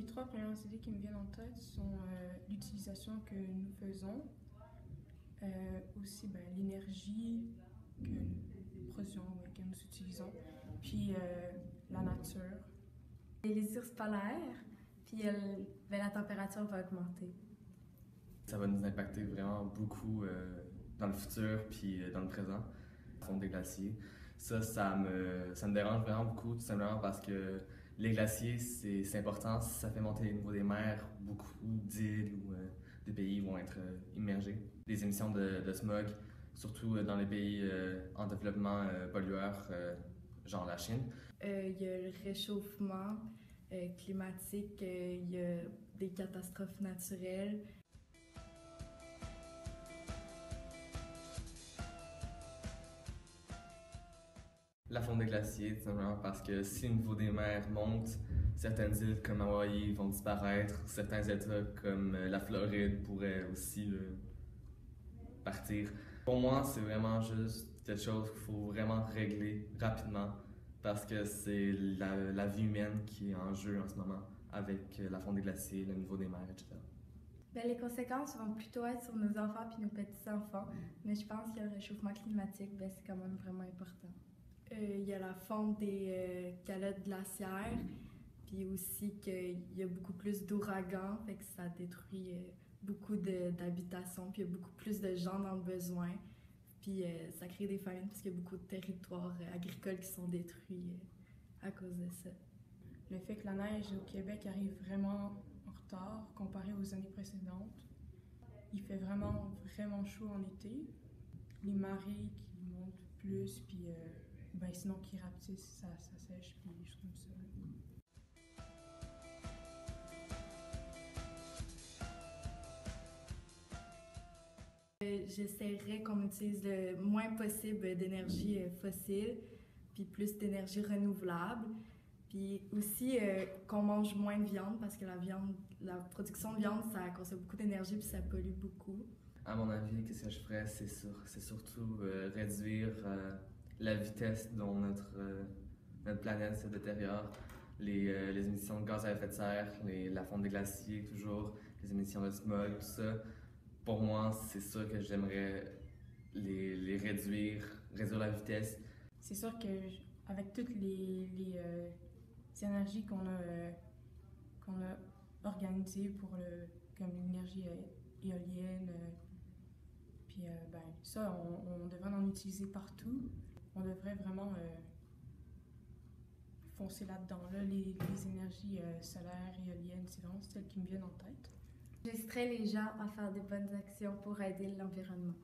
Les trois premières idées qui me viennent en tête sont l'utilisation que nous faisons, aussi l'énergie que nous produisons, que nous utilisons, puis la nature. Et les ours polaires, puis la température va augmenter. Ça va nous impacter vraiment beaucoup dans le futur puis dans le présent, la fonte des glaciers. Ça me dérange vraiment beaucoup, tout simplement parce que les glaciers, c'est important. Si ça fait monter le niveau des mers, beaucoup d'îles ou de pays vont être immergés. Les émissions de smog, surtout dans les pays en développement pollueurs, genre la Chine. Il y a le réchauffement climatique, il y a des catastrophes naturelles. La fonte des glaciers, tout simplement parce que si le niveau des mers monte, certaines îles comme Hawaï vont disparaître, certains États comme la Floride pourraient aussi partir. Pour moi, c'est vraiment juste quelque chose qu'il faut vraiment régler rapidement parce que c'est la vie humaine qui est en jeu en ce moment avec la fonte des glaciers, le niveau des mers, etc. Les conséquences vont plutôt être sur nos enfants et nos petits-enfants, mais je pense que le réchauffement climatique, c'est quand même vraiment important. Il y a la fonte des calottes glaciaires, puis aussi qu'il y a beaucoup plus d'ouragans, fait que ça détruit beaucoup d'habitations, puis il y a beaucoup plus de gens dans le besoin, puis ça crée des famines parce qu'il y a beaucoup de territoires agricoles qui sont détruits à cause de ça. Le fait que la neige au Québec arrive vraiment en retard comparé aux années précédentes. Il fait vraiment chaud en été. Les marées qui montent plus, puis sinon qui rapetissent, ça sèche, puis des choses comme ça. J'essaierais qu'on utilise le moins possible d'énergie fossile, puis plus d'énergie renouvelable. Puis aussi qu'on mange moins de viande, parce que la production de viande, ça consomme beaucoup d'énergie puis ça pollue beaucoup. À mon avis, qu'est-ce que je ferais, c'est surtout réduire la vitesse dont notre planète se détériore, les émissions de gaz à effet de serre, la fonte des glaciers toujours, les émissions de smog, tout ça. Pour moi, c'est sûr que j'aimerais les réduire la vitesse. C'est sûr qu'avec toutes les énergies qu'on a organisées pour comme l'énergie éolienne, puis ça, on devrait en utiliser partout. On devrait vraiment foncer là-dedans. Les énergies solaires, éoliennes, c'est vraiment celles qui me viennent en tête. J'inviterais les gens à faire des bonnes actions pour aider l'environnement.